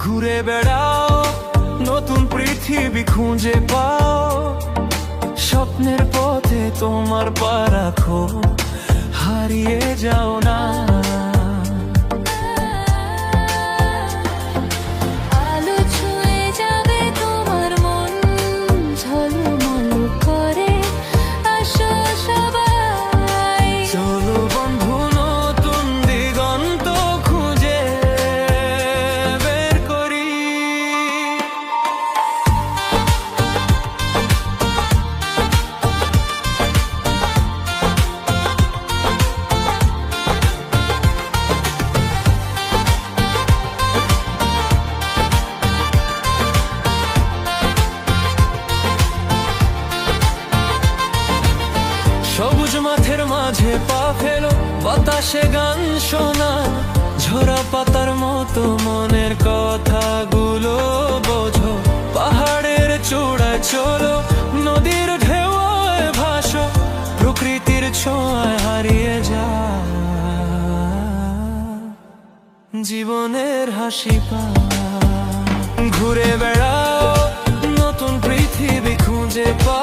ঘুরে বেড়াও, নতুন পৃথিবী খুঁজে পাও। স্বপ্নের পথে তোমার পা রাখো, হারিয়ে যাও না। আলো ছুঁয়ে যাবে তোমার মন, ঝলমল করে আসো সবাই। চলো বন্ধু, নতুন দিগন্ত খুঁজে বের করি। সবুজ মাঠের মাঝে পা ফেলো, বাতাসে গান শোনা, ঝরা পাতার মতো মনের কথাগুলো বোঝো। পাহাড়ের চূড়ায় চলো, নদীর ঢেউয়ে ভাসো, প্রকৃতির ছোঁয়ায় হারিয়ে যা। জীবনের হাসি পা, ঘুরে বেড়াও, নতুন পৃথিবী খুঁজে পা।